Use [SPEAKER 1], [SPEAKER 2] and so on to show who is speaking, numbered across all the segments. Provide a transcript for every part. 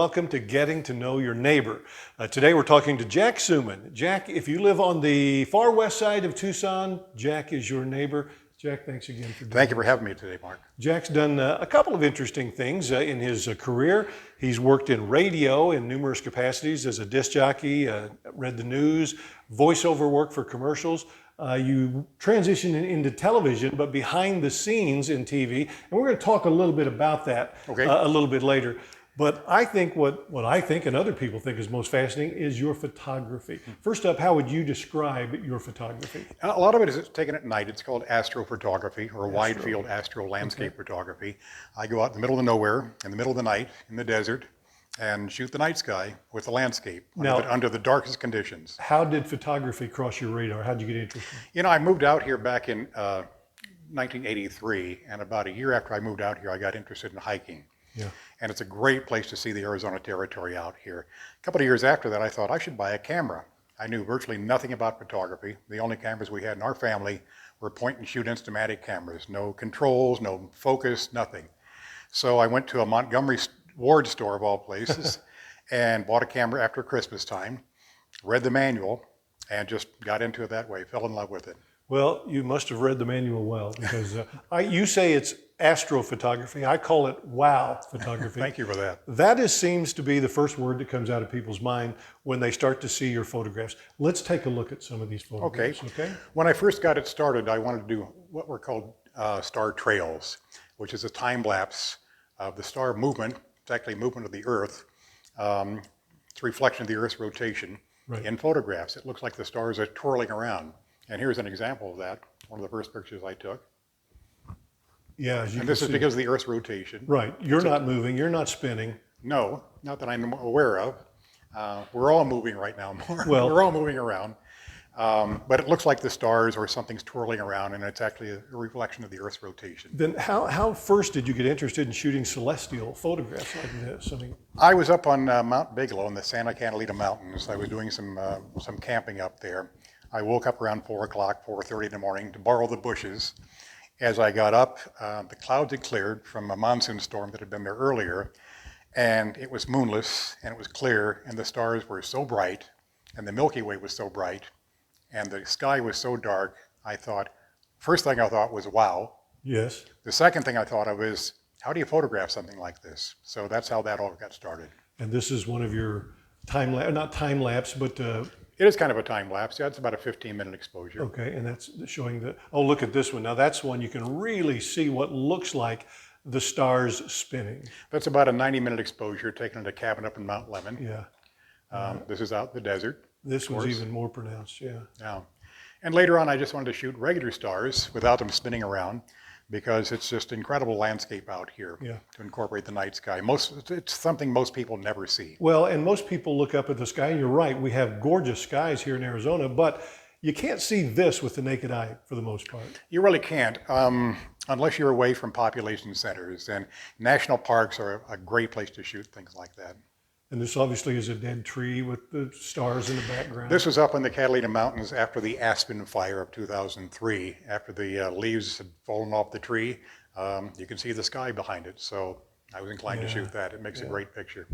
[SPEAKER 1] welcome to Getting to Know Your Neighbor. Today we're talking to Jack Suman. Jack, if you live on the far west side of Tucson, Jack is your neighbor. Jack, thanks again for doing
[SPEAKER 2] Thank you for having me today, Mark.
[SPEAKER 1] Jack's done a couple of interesting things in his career. He's worked in radio in numerous capacities as a disc jockey, read the news, voiceover work for commercials. You transitioned into television, but behind the scenes in TV, and we're going to talk a little bit about that a little bit later. But I think what I think and other people think is most fascinating is your photography. First up, how would you describe your photography?
[SPEAKER 2] A lot of it is taken at night. It's called astrophotography, or wide field astro landscape photography. I go out in the middle of nowhere, in the middle of the night, in the desert, and shoot the night sky with the landscape under the darkest conditions.
[SPEAKER 1] How did photography cross your radar? How did you get interested?
[SPEAKER 2] You know, I moved out here back in 1983, and about a year after I moved out here, I got interested in hiking.
[SPEAKER 1] Yeah.
[SPEAKER 2] And it's a great place to see the Arizona Territory out here. A couple of years after that, I thought I should buy a camera. I knew virtually nothing about photography. The only cameras we had in our family were point and shoot Instamatic cameras. No controls, no focus, nothing. So I went to a Montgomery Ward store of all places and bought a camera after Christmas time, read the manual, and just got into it that way, fell in love with it.
[SPEAKER 1] Well, you must have read the manual well, because you say it's astrophotography. I call it wow photography.
[SPEAKER 2] Thank you for that.
[SPEAKER 1] That seems to be the first word that comes out of people's mind when they start to see your photographs. Let's take a look at some of these photographs. Okay.
[SPEAKER 2] When I first got it started, I wanted to do what were called star trails, which is a time lapse of the star movement. It's actually movement of the Earth. It's a reflection of the Earth's rotation in photographs. It looks like the stars are twirling around. And here's an example of that, one of the first pictures I took.
[SPEAKER 1] Yeah,
[SPEAKER 2] and this is because of the Earth's rotation.
[SPEAKER 1] Right, you're not moving, you're not spinning.
[SPEAKER 2] No, not that I'm aware of. We're all moving right now,
[SPEAKER 1] well,
[SPEAKER 2] we're all moving around. But it looks like the stars or something's twirling around, and it's actually a reflection of the Earth's rotation.
[SPEAKER 1] Then how first did you get interested in shooting celestial photographs like this?
[SPEAKER 2] I was up on Mount Bigelow in the Santa Catalina Mountains. I was doing some camping up there. I woke up around 4 o'clock, 4:30 in the morning to borrow the bushes. As I got up, the clouds had cleared from a monsoon storm that had been there earlier, and it was moonless, and it was clear, and the stars were so bright, and the Milky Way was so bright, and the sky was so dark. First thing I thought was, wow.
[SPEAKER 1] Yes.
[SPEAKER 2] The second thing I thought of is, how do you photograph something like this? So that's how that all got started.
[SPEAKER 1] And this is one of your not time lapse, but
[SPEAKER 2] it is kind of a time lapse. Yeah, it's about a 15-minute exposure.
[SPEAKER 1] Okay, and that's showing oh, look at this one. Now that's one you can really see what looks like the stars spinning.
[SPEAKER 2] That's about a 90-minute exposure taken at a cabin up in Mount Lemmon.
[SPEAKER 1] Yeah.
[SPEAKER 2] This is out in the desert.
[SPEAKER 1] This one's even more pronounced, yeah.
[SPEAKER 2] Yeah. And later on, I just wanted to shoot regular stars without them spinning around, because it's just incredible landscape out here to incorporate the night sky. It's something most people never see.
[SPEAKER 1] Well, and most people look up at the sky, and you're right, we have gorgeous skies here in Arizona, but you can't see this with the naked eye for the most part.
[SPEAKER 2] You really can't, unless you're away from population centers, and national parks are a great place to shoot things like that.
[SPEAKER 1] And this obviously is a dead tree with the stars in the background.
[SPEAKER 2] This was up in the Catalina Mountains after the Aspen fire of 2003. After the leaves had fallen off the tree, you can see the sky behind it. So I was inclined to shoot that. It makes a great picture.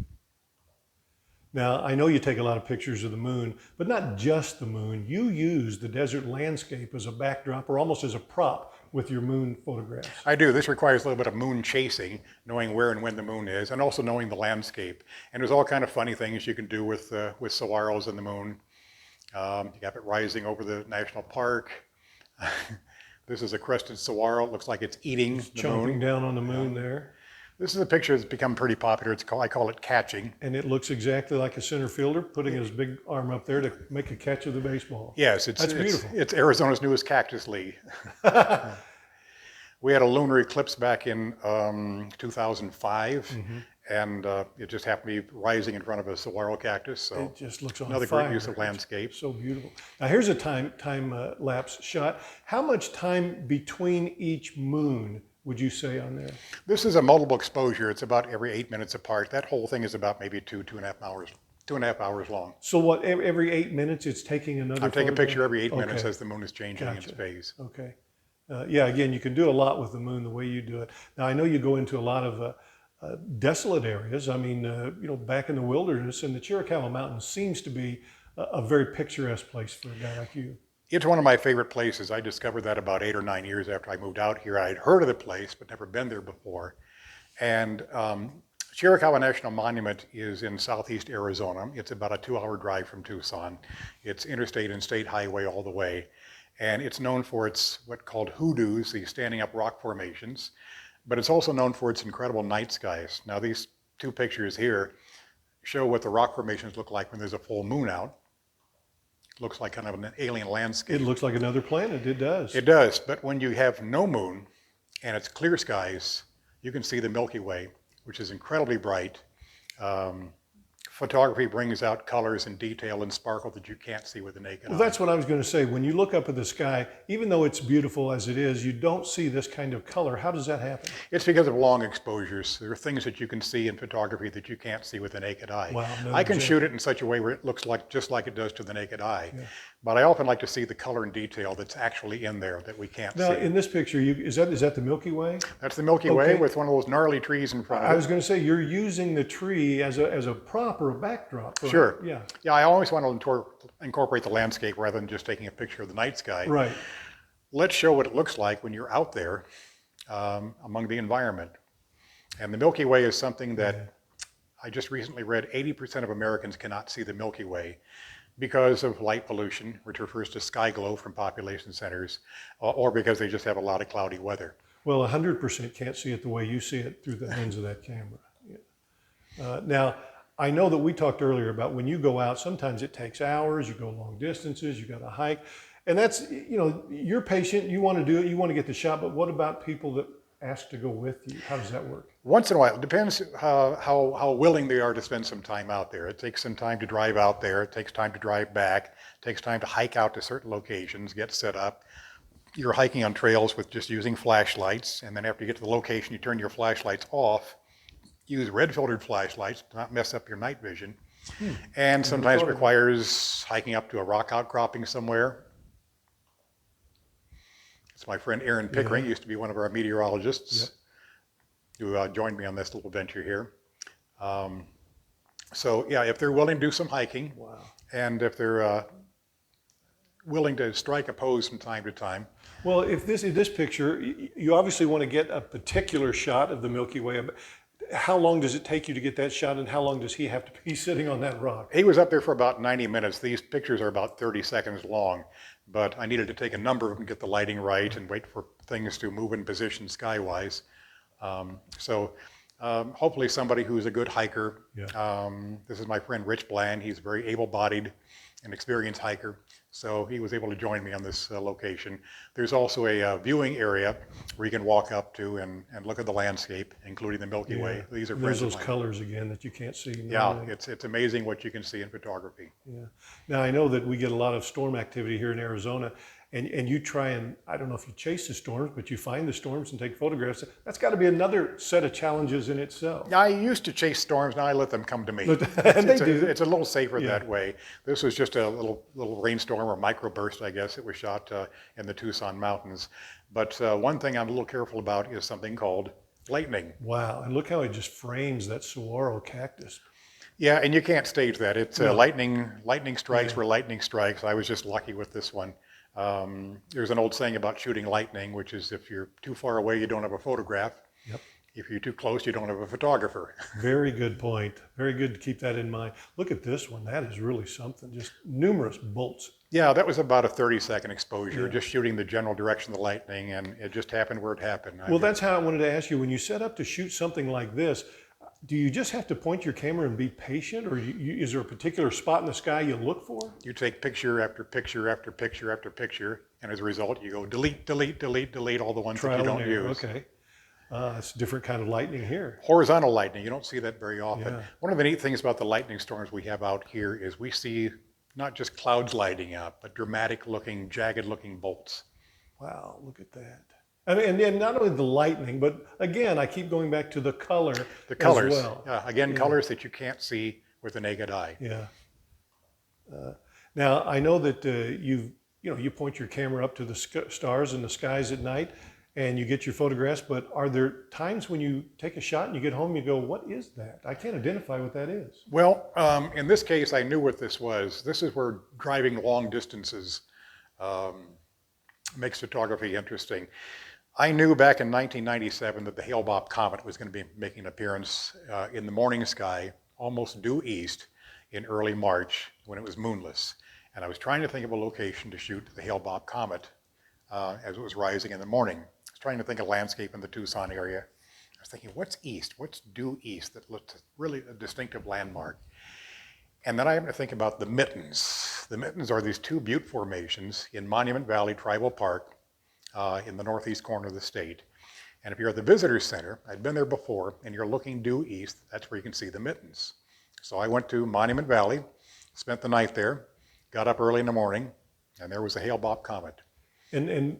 [SPEAKER 1] Now, I know you take a lot of pictures of the moon, but not just the moon. You use the desert landscape as a backdrop or almost as a prop with your moon photographs.
[SPEAKER 2] I do. This requires a little bit of moon chasing, knowing where and when the moon is, and also knowing the landscape. And there's all kind of funny things you can do with saguaros in the moon. You have it rising over the national park. This is a crested saguaro. It looks like it's eating the
[SPEAKER 1] chomping
[SPEAKER 2] moon.
[SPEAKER 1] Down on the moon there.
[SPEAKER 2] This is a picture that's become pretty popular. I call it catching.
[SPEAKER 1] And it looks exactly like a center fielder putting his big arm up there to make a catch of the baseball.
[SPEAKER 2] Yes,
[SPEAKER 1] that's beautiful.
[SPEAKER 2] It's Arizona's newest cactus league. We had a lunar eclipse back in 2005, and it just happened to be rising in front of a saguaro cactus. So
[SPEAKER 1] it just looks on
[SPEAKER 2] another
[SPEAKER 1] fire.
[SPEAKER 2] Great use of landscape.
[SPEAKER 1] So beautiful. Now here's a time lapse shot. How much time between each moon would you say on there?
[SPEAKER 2] This is a multiple exposure. It's about every 8 minutes apart. That whole thing is about maybe 2.5 hours. 2.5 hours long.
[SPEAKER 1] So what, every 8 minutes it's taking another
[SPEAKER 2] I'm taking a picture every 8
[SPEAKER 1] Okay.
[SPEAKER 2] minutes as the moon is changing its phase.
[SPEAKER 1] Okay. Yeah, again, you can do a lot with the moon the way you do it. Now, I know you go into a lot of desolate areas. I mean, back in the wilderness, and the Chiricahua Mountains seems to be a very picturesque place for a guy like you.
[SPEAKER 2] It's one of my favorite places. I discovered that about 8 or 9 years after I moved out here. I had heard of the place, but never been there before. And Chiricahua National Monument is in southeast Arizona. It's about a 2-hour drive from Tucson. It's interstate and state highway all the way. And it's known for its what called hoodoos, these standing up rock formations. But it's also known for its incredible night skies. Now these two pictures here show what the rock formations look like when there's a full moon out. Looks like kind of an alien landscape.
[SPEAKER 1] It looks like another planet, it does.
[SPEAKER 2] It does, but when you have no moon and it's clear skies, you can see the Milky Way, which is incredibly bright. Photography brings out colors and detail and sparkle that you can't see with the naked eye.
[SPEAKER 1] Well, that's what I was going to say. When you look up at the sky, even though it's beautiful as it is, you don't see this kind of color. How does that happen?
[SPEAKER 2] It's because of long exposures. There are things that you can see in photography that you can't see with the naked eye.
[SPEAKER 1] Wow, no
[SPEAKER 2] I can
[SPEAKER 1] joke.
[SPEAKER 2] shoot it in such a way where it looks like just like it does to the naked eye.
[SPEAKER 1] Yeah.
[SPEAKER 2] But I often like to see the color and detail that's actually in there that we can't
[SPEAKER 1] Now,
[SPEAKER 2] see.
[SPEAKER 1] in this picture, is that the Milky Way?
[SPEAKER 2] That's the Milky Way
[SPEAKER 1] Okay.
[SPEAKER 2] with one of those gnarly trees in front of it.
[SPEAKER 1] I was going to say, you're using the tree as a prop or a backdrop. Right?
[SPEAKER 2] Sure.
[SPEAKER 1] Yeah.
[SPEAKER 2] Yeah, I always want to incorporate the landscape rather than just taking a picture of the night sky.
[SPEAKER 1] Right.
[SPEAKER 2] Let's show what it looks like when you're out there among the environment. And the Milky Way is something that I just recently read 80% of Americans cannot see the Milky Way because of light pollution, which refers to sky glow from population centers, or because they just have a lot of cloudy weather.
[SPEAKER 1] Well, 100% can't see it the way you see it through the lens of that camera. Yeah. Now, I know that we talked earlier about when you go out, sometimes it takes hours, you go long distances, you got to hike. And that's, you're patient, you want to do it, you want to get the shot, but what about people that ask to go with you? How does that work?
[SPEAKER 2] Once in a while, it depends how willing they are to spend some time out there. It takes some time to drive out there, it takes time to drive back, it takes time to hike out to certain locations, get set up. You're hiking on trails with just using flashlights, and then after you get to the location, you turn your flashlights off. Use red filtered flashlights to not mess up your night vision. And sometimes requires hiking up to a rock outcropping somewhere. It's my friend Aaron Pickering, used to be one of our meteorologists, who joined me on this little venture here. So yeah, if they're willing to do some hiking, and if they're willing to strike a pose from time to time.
[SPEAKER 1] Well, if in this picture, you obviously want to get a particular shot of the Milky Way. How long does it take you to get that shot, and how long does he have to be sitting on that rock?
[SPEAKER 2] He was up there for about 90 minutes. These pictures are about 30 seconds long, but I needed to take a number of them, get the lighting right, and wait for things to move in position skywise. Hopefully somebody who's a good hiker. This is my friend Rich Bland. He's very able-bodied and experienced hiker, so he was able to join me on this location. There's also a viewing area where you can walk up to and look at the landscape, including the Milky Way. These are
[SPEAKER 1] There's
[SPEAKER 2] friends of
[SPEAKER 1] those
[SPEAKER 2] mine.
[SPEAKER 1] colors again that you can't see.
[SPEAKER 2] Yeah, it's amazing what you can see in photography.
[SPEAKER 1] Yeah. Now, I know that we get a lot of storm activity here in Arizona, and you try and, I don't know if you chase the storms, but you find the storms and take photographs. That's got to be another set of challenges in itself.
[SPEAKER 2] I used to chase storms, now I let them come to me.
[SPEAKER 1] It's
[SPEAKER 2] a little safer that way. This was just a little rainstorm or microburst, I guess. It was shot in the Tucson mountains. But one thing I'm a little careful about is something called lightning.
[SPEAKER 1] Wow, and look how it just frames that saguaro cactus.
[SPEAKER 2] Yeah, and you can't stage that. It's lightning strikes where lightning strikes. I was just lucky with this one. There's an old saying about shooting lightning, which is if you're too far away, you don't have a photograph.
[SPEAKER 1] Yep.
[SPEAKER 2] If you're too close, you don't have a photographer.
[SPEAKER 1] Very good point. Very good to keep that in mind. Look at this one. That is really something. Just numerous bolts.
[SPEAKER 2] Yeah, that was about a 30-second exposure, just shooting the general direction of the lightning, and it just happened where it happened.
[SPEAKER 1] Well, that's how I wanted to ask you, when you set up to shoot something like this, do you just have to point your camera and be patient, or is there a particular spot in the sky you look for?
[SPEAKER 2] You take picture after picture after picture after picture, and as a result, you go delete, delete, delete, delete all the ones that you don't use.
[SPEAKER 1] Okay. It's a different kind of lightning here.
[SPEAKER 2] Horizontal lightning, you don't see that very often.
[SPEAKER 1] Yeah.
[SPEAKER 2] One of the neat things about the lightning storms we have out here is we see not just clouds lighting up, but dramatic looking, jagged looking bolts.
[SPEAKER 1] Wow, look at that. I mean, and then not only the lightning, but again, I keep going back to the color
[SPEAKER 2] The colors,
[SPEAKER 1] as well.
[SPEAKER 2] again, colors that you can't see with the naked eye.
[SPEAKER 1] Yeah. Now, I know that you point your camera up to the stars and the skies at night. and you get your photographs, but are there times when you take a shot and you get home, you go, what is that? I can't identify what that is.
[SPEAKER 2] Well, in this case, I knew what this was. This is where driving long distances um, makes photography interesting. I knew back in 1997 that the Hale-Bopp comet was going to be making an appearance in the morning sky, almost due east, in early March when it was moonless. And I was trying to think of a location to shoot the Hale-Bopp comet as it was rising in the morning. I was trying to think of landscape in the Tucson area. I was thinking, what's east? What's due east that looked really a distinctive landmark? And then I happened to think about the Mittens. The Mittens are these two butte formations in Monument Valley Tribal Park in the northeast corner of the state. And if you're at the visitor center, I'd been there before, and you're looking due east, that's where you can see the Mittens. So I went to Monument Valley, spent the night there, got up early in the morning, and there was the Hale-Bopp comet.
[SPEAKER 1] And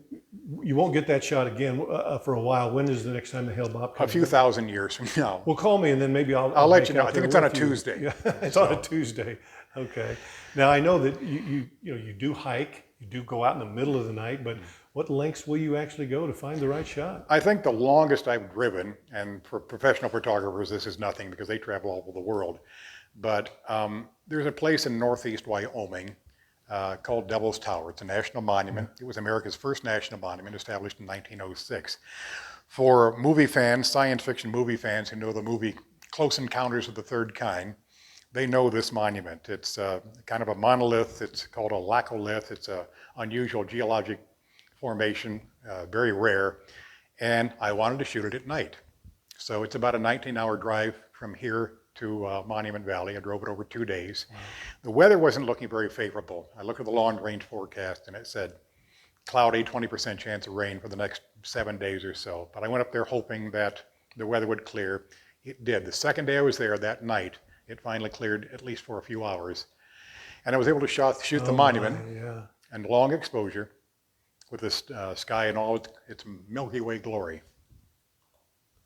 [SPEAKER 1] you won't get that shot again for a while. When is the next time the Hale-Bopp comes?
[SPEAKER 2] A few thousand years from now.
[SPEAKER 1] Well, call me and then maybe I'll
[SPEAKER 2] let
[SPEAKER 1] hike
[SPEAKER 2] you know.
[SPEAKER 1] out
[SPEAKER 2] I think
[SPEAKER 1] there
[SPEAKER 2] it's on a
[SPEAKER 1] with you.
[SPEAKER 2] Tuesday.
[SPEAKER 1] Yeah, it's on a Tuesday. Okay. Now I know that you do hike, you do go out in the middle of the night, but what lengths will you actually go to find the right shot?
[SPEAKER 2] I think the longest I've driven, and for professional photographers this is nothing because they travel all over the world, but there's a place in northeast Wyoming called Devil's Tower. It's a national monument. It was America's first national monument, established in 1906. For movie fans, science fiction movie fans who know the movie Close Encounters of the Third Kind, they know this monument. It's kind of a monolith. It's called a laccolith. It's an unusual geologic formation, very rare, and I wanted to shoot it at night. So it's about a 19-hour drive from here to Monument Valley. I drove it over 2 days. Wow. The weather wasn't looking very favorable. I looked at the long-range forecast and it said cloudy, 20% chance of rain for the next 7 days or so. But I went up there hoping that the weather would clear. It did. The second day I was there, that night, it finally cleared, at least for a few hours. And I was able to shoot the monument and long exposure with the sky in all its Milky Way glory.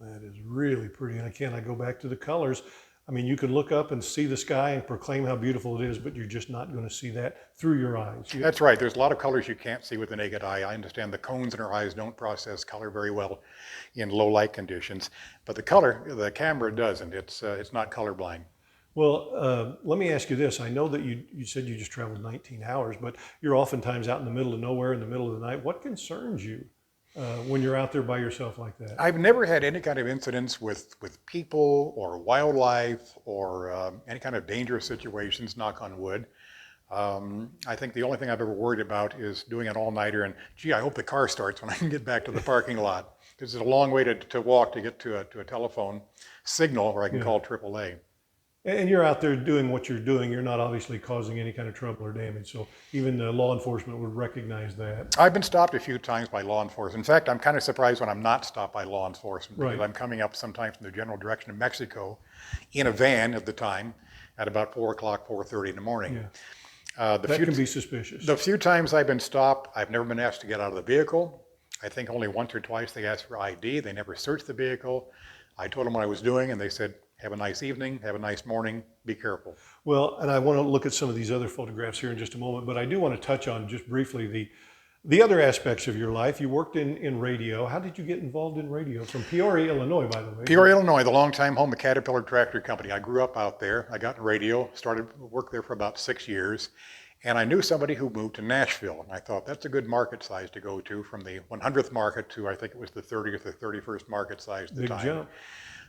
[SPEAKER 1] That is really pretty. And again, I go back to the colors. I mean, you can look up and see the sky and proclaim how beautiful it is, but you're just not going to see that through your eyes.
[SPEAKER 2] That's right. There's a lot of colors you can't see with the naked eye. I understand the cones in our eyes don't process color very well in low light conditions, but the camera doesn't. It's not colorblind.
[SPEAKER 1] Well, let me ask you this. I know that you said you just traveled 19 hours, but you're oftentimes out in the middle of nowhere in the middle of the night. What concerns you when you're out there by yourself like that?
[SPEAKER 2] I've never had any kind of incidents with people or wildlife or any kind of dangerous situations, knock on wood. I think the only thing I've ever worried about is doing an all-nighter and, gee, I hope the car starts when I can get back to the parking lot. Because it's a long way to walk to get to a telephone signal where I can call AAA.
[SPEAKER 1] And you're out there doing what you're doing. You're not obviously causing any kind of trouble or damage. So even the law enforcement would recognize that.
[SPEAKER 2] I've been stopped a few times by law enforcement. In fact, I'm kind of surprised when I'm not stopped by law enforcement because I'm coming up sometimes from the general direction of Mexico in a van at the time at about 4 o'clock, 4:30 in the morning.
[SPEAKER 1] Yeah. That can be suspicious.
[SPEAKER 2] The few times I've been stopped, I've never been asked to get out of the vehicle. I think only once or twice they asked for ID. They never searched the vehicle. I told them what I was doing and they said, have a nice evening, have a nice morning, be careful.
[SPEAKER 1] Well, and I want to look at some of these other photographs here in just a moment, but I do want to touch on just briefly the other aspects of your life. You worked in radio. How did you get involved in radio? From Peoria, Illinois, by the way.
[SPEAKER 2] Peoria, Illinois, the longtime home of Caterpillar Tractor Company. I grew up out there. I got in radio, started work there for about 6 years, and I knew somebody who moved to Nashville. And I thought that's a good market size to go to, from the 100th market to I think it was the 30th or 31st market size at the time.
[SPEAKER 1] Big jump.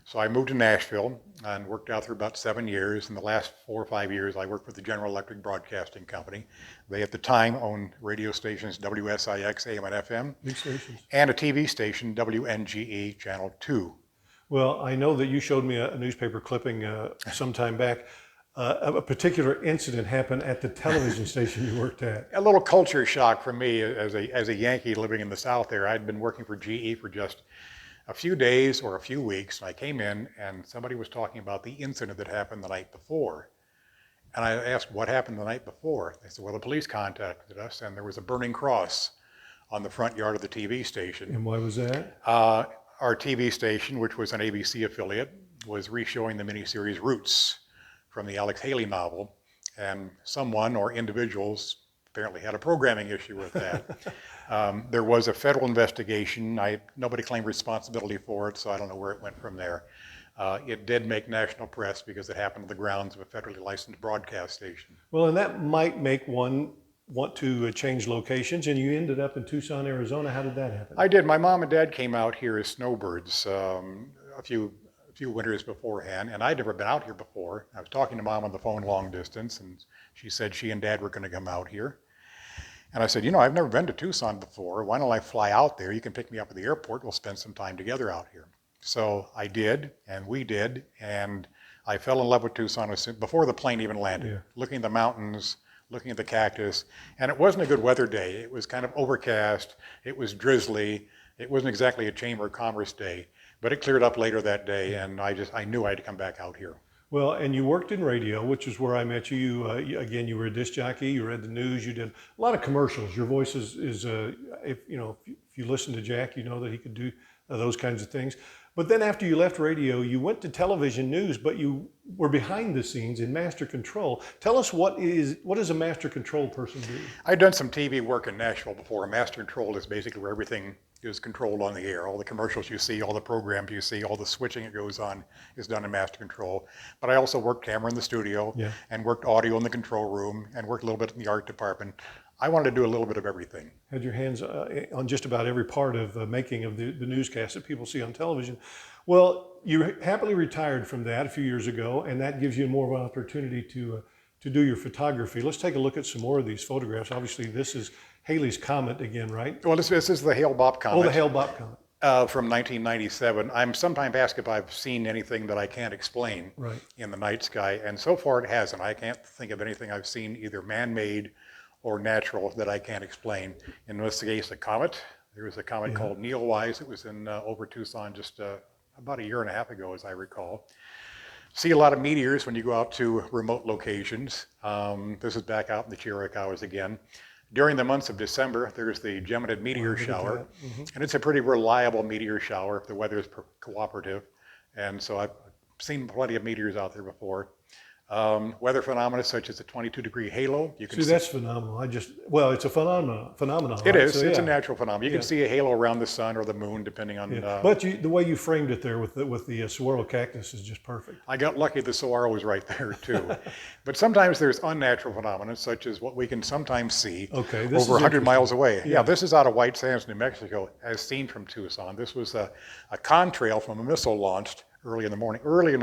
[SPEAKER 2] So I moved to Nashville and worked out there about 7 years. In the last 4 or 5 years, I worked with the General Electric Broadcasting Company. They at the time owned radio stations WSIX, AM and FM,
[SPEAKER 1] big stations,
[SPEAKER 2] and a TV station, WNGE Channel 2.
[SPEAKER 1] Well, I know that you showed me a newspaper clipping some time back. A particular incident happened at the television station you worked at.
[SPEAKER 2] A little culture shock for me as a Yankee living in the South there. I'd been working for GE for just a few days or a few weeks, and I came in and somebody was talking about the incident that happened the night before. And I asked, what happened the night before? They said, well, the police contacted us and there was a burning cross on the front yard of the TV station.
[SPEAKER 1] And why was that?
[SPEAKER 2] Our TV station, which was an ABC affiliate, was re-showing the miniseries Roots from the Alex Haley novel, and someone or individuals apparently had a programming issue with that. There was a federal investigation. Nobody claimed responsibility for it, so I don't know where it went from there. It did make national press because it happened on the grounds of a federally licensed broadcast station.
[SPEAKER 1] Well, and that might make one want to change locations, and you ended up in Tucson, Arizona. How did that happen?
[SPEAKER 2] I did. My mom and dad came out here as snowbirds a few winters beforehand, and I'd never been out here before. I was talking to Mom on the phone long distance, and she said she and Dad were going to come out here. And I said, you know, I've never been to Tucson before. Why don't I fly out there? You can pick me up at the airport. We'll spend some time together out here. So I did, and we did, and I fell in love with Tucson before the plane even landed.
[SPEAKER 1] Yeah.
[SPEAKER 2] Looking at the mountains, looking at the cactus, and it wasn't a good weather day. It was kind of overcast. It was drizzly. It wasn't exactly a Chamber of Commerce day, but it cleared up later that day, and I knew I had to come back out here.
[SPEAKER 1] Well, and you worked in radio, which is where I met you. Again, you were a disc jockey. You read the news. You did a lot of commercials. Your voice is if you listen to Jack, you know that he could do those kinds of things. But then after you left radio, you went to television news, but you were behind the scenes in master control. Tell us what does a master control person do?
[SPEAKER 2] I'd done some TV work in Nashville before. Master control is basically where everything is controlled on the air. All the commercials you see, all the programs you see, all the switching that goes on is done in master control. But I also worked camera in the studio,
[SPEAKER 1] Yeah.
[SPEAKER 2] and worked audio in the control room, and worked a little bit in the art department. I wanted to do a little bit of everything.
[SPEAKER 1] Had your hands on just about every part of making of the newscast that people see on television. Well, you happily retired from that a few years ago, and that gives you more of an opportunity to do your photography. Let's take a look at some more of these photographs. Obviously, this is Halley's Comet again, right?
[SPEAKER 2] Well, this is the Hale-Bopp comet.
[SPEAKER 1] Oh, the Hale-Bopp Comet.
[SPEAKER 2] From 1997. I'm sometimes asked if I've seen anything that I can't explain
[SPEAKER 1] Right.
[SPEAKER 2] in the night sky, and so far it hasn't. I can't think of anything I've seen either man-made or natural that I can't explain. In this case, a comet. There was a comet called Neowise. It was in over Tucson just about a year and a half ago, as I recall. See a lot of meteors when you go out to remote locations. This is back out in the Chiricahuas again. During the months of December, there's the Geminid meteor shower, and it's a pretty reliable meteor shower if the weather is cooperative. And so I've seen plenty of meteors out there before. Weather phenomena such as a 22-degree halo. You can
[SPEAKER 1] See, that's phenomenal. It's a phenomenon.
[SPEAKER 2] It
[SPEAKER 1] right?
[SPEAKER 2] is.
[SPEAKER 1] So,
[SPEAKER 2] It's a
[SPEAKER 1] yeah.
[SPEAKER 2] natural phenomenon. You can see a halo around the sun or the moon, depending on.
[SPEAKER 1] Yeah. But the way you framed it there with the saguaro cactus is just perfect.
[SPEAKER 2] I got lucky the saguaro was right there too. But sometimes there's unnatural phenomena, such as what we can sometimes see
[SPEAKER 1] Okay, this
[SPEAKER 2] over
[SPEAKER 1] is
[SPEAKER 2] 100 miles away.
[SPEAKER 1] Yeah.
[SPEAKER 2] Yeah, this is out of White Sands, New Mexico, as seen from Tucson. This was a contrail from a missile launched early in the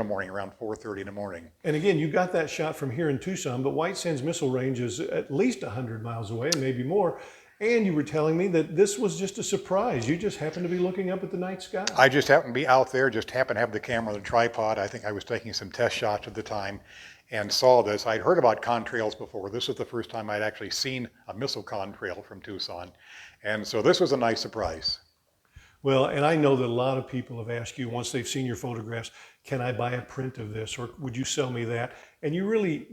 [SPEAKER 2] morning, around 4:30 in the morning.
[SPEAKER 1] And again, you got that shot from here in Tucson, but White Sands Missile Range is at least 100 miles away, maybe more. And you were telling me that this was just a surprise. You just happened to be looking up at the night sky.
[SPEAKER 2] I just happened to be out there, just happened to have the camera on the tripod. I think I was taking some test shots at the time and saw this. I'd heard about contrails before. This was the first time I'd actually seen a missile contrail from Tucson. And so this was a nice surprise.
[SPEAKER 1] Well, and I know that a lot of people have asked you once they've seen your photographs, can I buy a print of this, or would you sell me that? And you really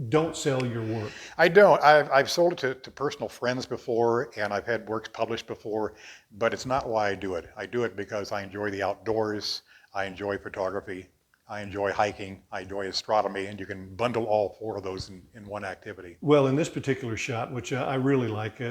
[SPEAKER 1] don't sell your work.
[SPEAKER 2] I don't. I've sold it to personal friends before, and I've had works published before, but it's not why I do it. I do it because I enjoy the outdoors, I enjoy photography, I enjoy hiking, I enjoy astronomy, and you can bundle all four of those in one activity.
[SPEAKER 1] Well, in this particular shot, which I really like,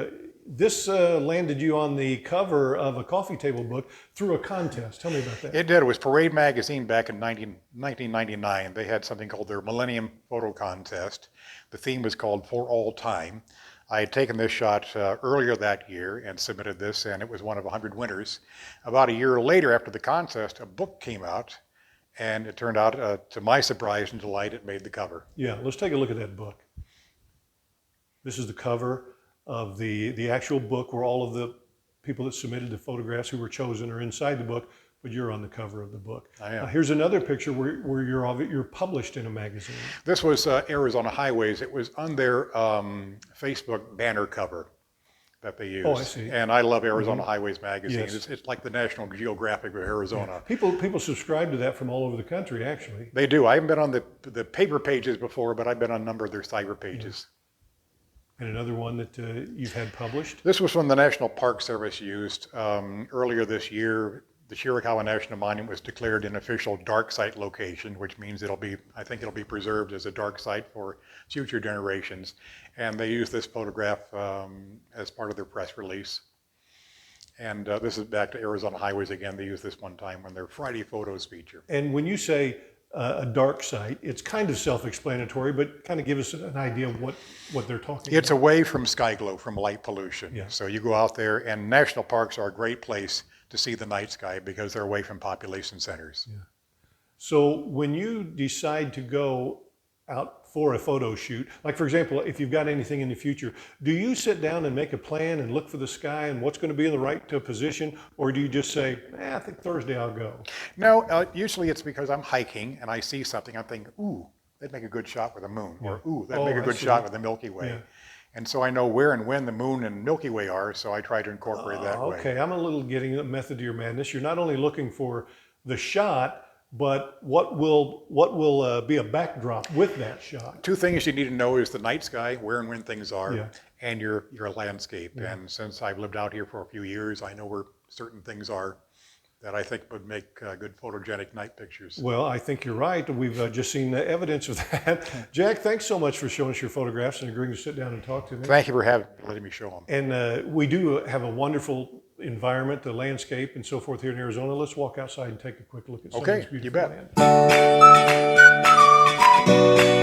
[SPEAKER 1] this landed you on the cover of a coffee table book through a contest. Tell me about that.
[SPEAKER 2] It did. It was Parade Magazine back in 1999. They had something called their Millennium Photo Contest. The theme was called For All Time. I had taken this shot earlier that year and submitted this, and it was one of 100 winners. About a year later, after the contest, a book came out, and it turned out, to my surprise and delight, it made the cover.
[SPEAKER 1] Yeah, let's take a look at that book. This is the cover of the actual book where all of the people that submitted the photographs who were chosen are inside the book, but you're on the cover of the book.
[SPEAKER 2] I am.
[SPEAKER 1] Here's another picture where you're published in a magazine.
[SPEAKER 2] This was Arizona Highways. It was on their Facebook banner cover that they used.
[SPEAKER 1] Oh, I see.
[SPEAKER 2] And I love Arizona Highways magazine.
[SPEAKER 1] Yes.
[SPEAKER 2] It's like the National Geographic of Arizona.
[SPEAKER 1] People subscribe to that from all over the country, actually.
[SPEAKER 2] They do. I haven't been on the paper pages before, but I've been on a number of their cyber pages.
[SPEAKER 1] And another one that you've had published.
[SPEAKER 2] This was from the National Park Service used earlier this year. the Chiricahua National Monument was declared an official dark site location, which means I think it'll be preserved as a dark site for future generations. And they used this photograph as part of their press release. And this is back to Arizona Highways again. They used this one time on their Friday Photos feature.
[SPEAKER 1] And when you say a dark site, it's kind of self-explanatory, but kind of give us an idea of what they're talking
[SPEAKER 2] It's
[SPEAKER 1] about.
[SPEAKER 2] away from sky glow, from light pollution.
[SPEAKER 1] Yeah.
[SPEAKER 2] So you go out there, and national parks are a great place to see the night sky because they're away from population centers.
[SPEAKER 1] Yeah. So when you decide to go out for a photo shoot, like for example, if you've got anything in the future, do you sit down and make a plan and look for the sky and what's going to be in the right position, or do you just say, I think Thursday I'll go?
[SPEAKER 2] No, usually it's because I'm hiking and I see something, I'm thinking, ooh, that'd make a good shot with the moon, or ooh, that'd make a good shot with the Milky Way.
[SPEAKER 1] Yeah.
[SPEAKER 2] And so I know where and when the moon and Milky Way are, so I try to incorporate that way.
[SPEAKER 1] Okay, I'm a little getting a method to your madness. You're not only looking for the shot, but what will be a backdrop with that shot?
[SPEAKER 2] Two things you need to know is the night sky, where and when things are,
[SPEAKER 1] Yeah.
[SPEAKER 2] and your landscape. Yeah. And since I've lived out here for a few years, I know where certain things are that I think would make good photogenic night pictures.
[SPEAKER 1] Well, I think you're right. We've just seen evidence of that. Jack, thanks so much for showing us your photographs and agreeing to sit down and talk to me.
[SPEAKER 2] Thank you for letting me show them.
[SPEAKER 1] And we do have a wonderful environment, the landscape and so forth here in Arizona. Let's walk outside and take a quick look at some of this beautiful land.
[SPEAKER 2] You bet.